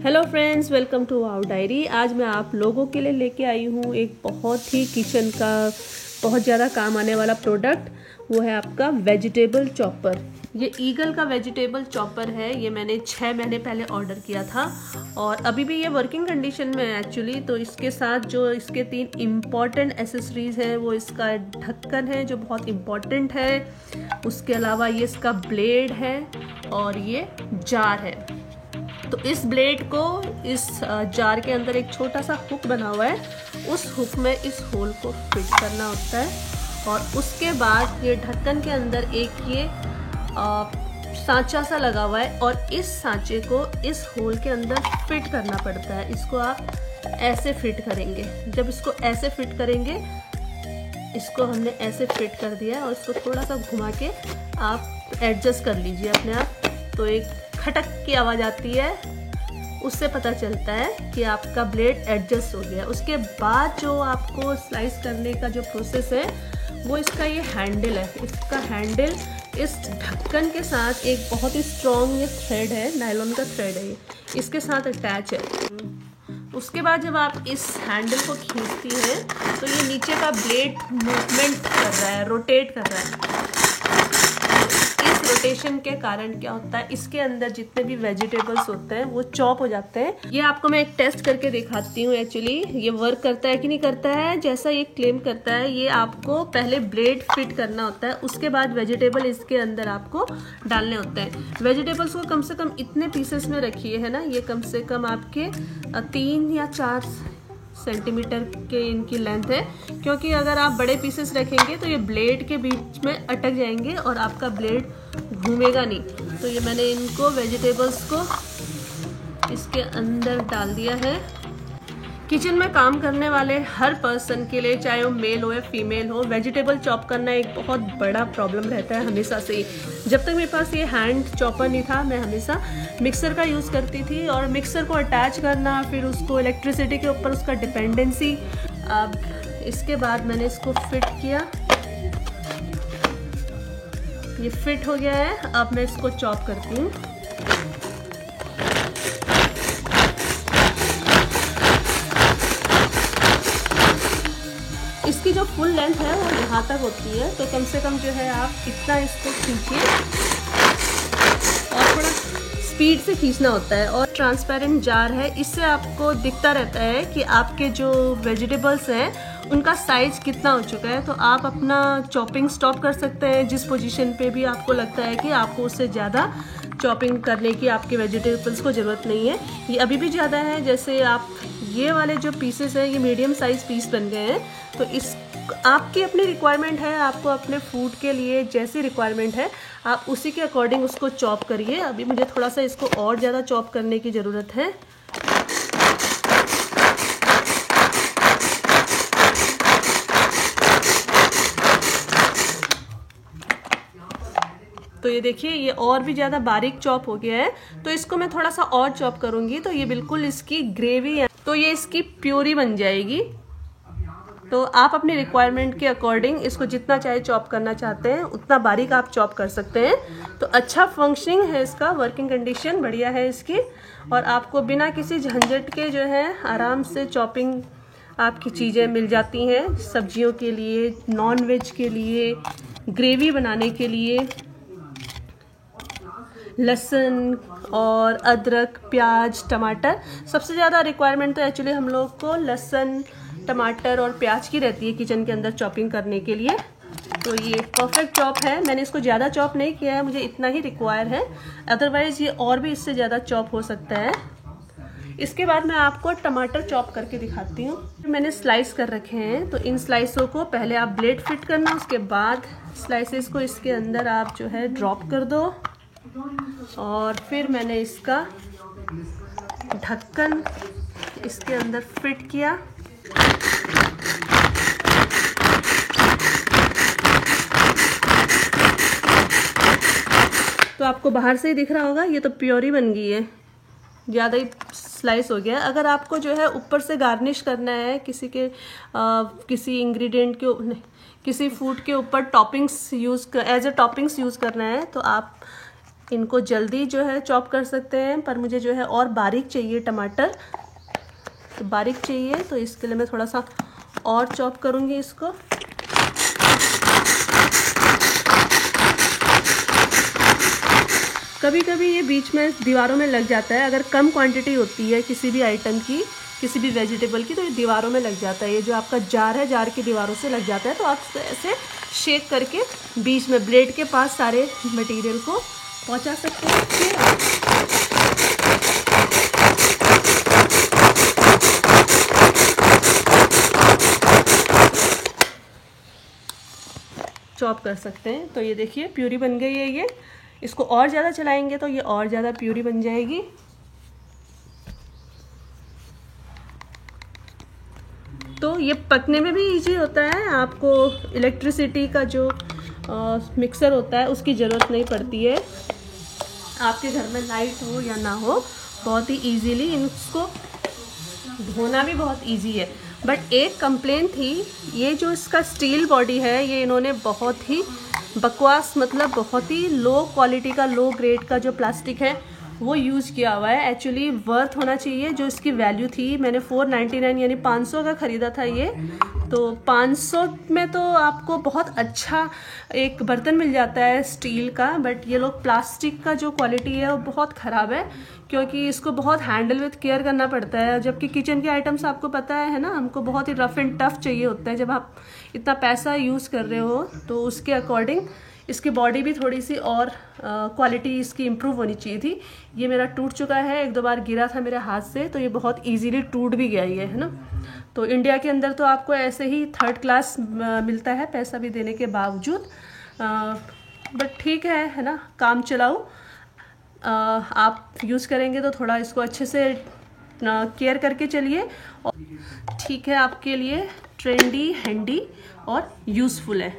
Hello friends, welcome to our diary. आज मैं आप लोगों के लिए लेके आई हूँ एक बहुत ही किचन का बहुत ज़्यादा काम आने वाला प्रोडक्ट। वो है आपका वेजिटेबल चॉपर। ये ईगल का वेजिटेबल चॉपर है। ये मैंने 6 महीने पहले ऑर्डर किया था और अभी भी ये वर्किंग कंडीशन में है एक्चुअली। तो इसके साथ जो इसके 3 इम्पॉर्टेंट एसेसरीज हैं वो इसका ढक्कन है जो बहुत इम्पॉर्टेंट है। उसके अलावा ये इसका ब्लेड है और ये जार है। तो इस ब्लेड को इस जार के अंदर एक छोटा सा हुक बना हुआ है, उस हुक में इस होल को फिट करना होता है और उसके बाद ये ढक्कन के अंदर एक ये सांचा सा लगा हुआ है और इस सांचे को इस होल के अंदर फिट करना पड़ता है। इसको आप ऐसे फिट करेंगे। जब इसको ऐसे फिट करेंगे, इसको हमने ऐसे फिट कर दिया है और इसको थोड़ा सा घुमा के आप एडजस्ट कर लीजिए अपने आप। तो एक खटक की आवाज़ आती है, उससे पता चलता है कि आपका ब्लेड एडजस्ट हो गया। उसके बाद जो आपको स्लाइस करने का जो प्रोसेस है वो इसका ये हैंडल है। इसका हैंडल इस ढक्कन के साथ एक बहुत ही स्ट्रॉन्ग ये थ्रेड है, नायलॉन का थ्रेड है, ये इसके साथ अटैच है। उसके बाद जब आप इस हैंडल को खींचती हैं तो ये नीचे का ब्लेड मूवमेंट कर रहा है, रोटेट कर रहा है। इस रोटेशन के कारण क्या होता है, इसके अंदर जितने भी वेजिटेबल्स होते हैं वो चॉप हो जाते हैं। ये आपको मैं एक टेस्ट करके दिखाती हूँ एक्चुअली ये वर्क करता है कि नहीं करता है। जैसा ये क्लेम करता है, ये आपको पहले ब्लेड फिट करना होता है, उसके बाद वेजिटेबल इसके अंदर आपको डालने होते हैं। वेजिटेबल्स को कम से कम इतने पीसेस में रखिए, है ना। ये कम से कम आपके 3 या 4 सेंटीमीटर के इनकी लेंथ है, क्योंकि अगर आप बड़े पीसेस रखेंगे तो ये ब्लेड के बीच में अटक जाएंगे और आपका ब्लेड घूमेगा नहीं। तो ये मैंने इनको वेजिटेबल्स को इसके अंदर डाल दिया है। किचन में काम करने वाले हर पर्सन के लिए, चाहे वो मेल हो या फीमेल हो, वेजिटेबल चॉप करना एक बहुत बड़ा प्रॉब्लम रहता है हमेशा से ही। जब तक मेरे पास ये हैंड चॉपर नहीं था, मैं हमेशा मिक्सर का यूज़ करती थी और मिक्सर को अटैच करना, फिर उसको इलेक्ट्रिसिटी के ऊपर उसका डिपेंडेंसी। अब इसके बाद मैंने इसको फिट किया, ये फिट हो गया है। अब मैं इसको चॉप करती हूँ। इसकी जो फुल लेंथ है वो यहाँ तक होती है, तो कम से कम जो है आप इतना इसको खींचिए और थोड़ा स्पीड से खींचना होता है। और ट्रांसपेरेंट जार है, इससे आपको दिखता रहता है कि आपके जो वेजिटेबल्स हैं उनका साइज कितना हो चुका है। तो आप अपना चॉपिंग स्टॉप कर सकते हैं जिस पोजीशन पे भी आपको लगता है कि आपको उससे ज़्यादा चॉपिंग करने की आपके वेजिटेबल्स को ज़रूरत नहीं है। ये अभी भी ज़्यादा है। जैसे आप ये वाले जो पीसेस हैं ये मीडियम साइज़ पीस बन गए हैं। तो इस आपकी अपनी रिक्वायरमेंट है, आपको अपने फूड के लिए जैसी रिक्वायरमेंट है आप उसी के अकॉर्डिंग उसको चॉप करिए। अभी मुझे थोड़ा सा इसको और ज़्यादा चॉप करने की ज़रूरत है। तो ये देखिए ये और भी ज़्यादा बारीक चॉप हो गया है, तो इसको मैं थोड़ा सा और चॉप करूँगी तो ये बिल्कुल इसकी ग्रेवी है, तो ये इसकी प्यूरी बन जाएगी। तो आप अपनी रिक्वायरमेंट के अकॉर्डिंग इसको जितना चाहे चॉप करना चाहते हैं उतना बारीक आप चॉप कर सकते हैं। तो अच्छा फंक्शनिंग है इसका, वर्किंग कंडीशन बढ़िया है इसकी और आपको बिना किसी झंझट के जो है आराम से चॉपिंग आपकी चीज़ें मिल जाती हैं। सब्जियों के लिए, नॉन वेज के लिए, ग्रेवी बनाने के लिए, लहसुन और अदरक, प्याज, टमाटर। सबसे ज़्यादा रिक्वायरमेंट तो एक्चुअली हम लोग को लहसुन, टमाटर और प्याज की रहती है किचन के अंदर चॉपिंग करने के लिए। तो ये परफेक्ट चॉप है। मैंने इसको ज़्यादा चॉप नहीं किया है, मुझे इतना ही रिक्वायर है, अदरवाइज़ ये और भी इससे ज़्यादा चॉप हो सकता है। इसके बाद मैं आपको टमाटर चॉप करके दिखाती हूँ। मैंने स्लाइस कर रखे हैं, तो इन स्लाइसों को पहले आप ब्लेड फिट करना, उसके बाद स्लाइसेस को इसके अंदर आप जो है ड्रॉप कर दो और फिर मैंने इसका ढक्कन इसके अंदर फिट किया। तो आपको बाहर से ही दिख रहा होगा, ये तो प्योरी बन गई है, ज़्यादा ही स्लाइस हो गया। अगर आपको जो है ऊपर से गार्निश करना है किसी इंग्रेडिएंट के, किसी फूड के ऊपर toppings as a toppings use करना है, तो आप इनको जल्दी जो है चॉप कर सकते हैं, पर मुझे जो है और बारीक चाहिए टमाटर, तो बारीक चाहिए, तो इसके लिए मैं थोड़ा सा और चॉप करूँगी इसको। कभी कभी ये बीच में दीवारों में लग जाता है, अगर कम क्वांटिटी होती है किसी भी आइटम की, किसी भी वेजिटेबल की, तो ये दीवारों में लग जाता है। ये जो आपका जार है, जार की दीवारों से लग जाता है, तो आप ऐसे शेक करके बीच में ब्लेड के पास सारे मटेरियल को पहुंचा सकते हैं। चॉप कर सकते हैं। तो ये देखिए प्यूरी बन गई है। ये इसको और ज़्यादा चलाएंगे तो ये और ज़्यादा प्यूरी बन जाएगी। तो ये पकने में भी इजी होता है, आपको इलेक्ट्रिसिटी का जो मिक्सर होता है उसकी ज़रूरत नहीं पड़ती है। आपके घर में लाइट हो या ना हो, बहुत ही इजीली इसको धोना भी बहुत इजी है। बट एक कंप्लेन थी, ये जो इसका स्टील बॉडी है, ये इन्होंने बहुत ही बकवास, मतलब बहुत ही लो क्वालिटी का, लो ग्रेड का जो प्लास्टिक है वो यूज़ किया हुआ है। एक्चुअली वर्थ होना चाहिए, जो इसकी वैल्यू थी, मैंने 499 यानी 500 का ख़रीदा था ये, तो 500 में तो आपको बहुत अच्छा एक बर्तन मिल जाता है स्टील का। बट ये लोग प्लास्टिक का जो क्वालिटी है वो बहुत ख़राब है, क्योंकि इसको बहुत हैंडल विथ केयर करना पड़ता है। जबकि किचन के आइटम्स आपको पता है ना, हमको बहुत ही रफ एंड टफ चाहिए होता है। जब आप इतना पैसा यूज़ कर रहे हो तो उसके अकॉर्डिंग इसकी बॉडी भी थोड़ी सी और क्वालिटी इसकी इम्प्रूव होनी चाहिए थी। ये मेरा टूट चुका है, एक दो बार गिरा था मेरे हाथ से, तो ये बहुत इजीली टूट भी गया ये, है ना। तो इंडिया के अंदर तो आपको ऐसे ही थर्ड क्लास मिलता है पैसा भी देने के बावजूद, बट ठीक है ना, काम चलाओ। आप यूज़ करेंगे तो थोड़ा इसको अच्छे से केयर करके चलिए, और ठीक है, आपके लिए ट्रेंडी, हैंडी और यूज़फुल है।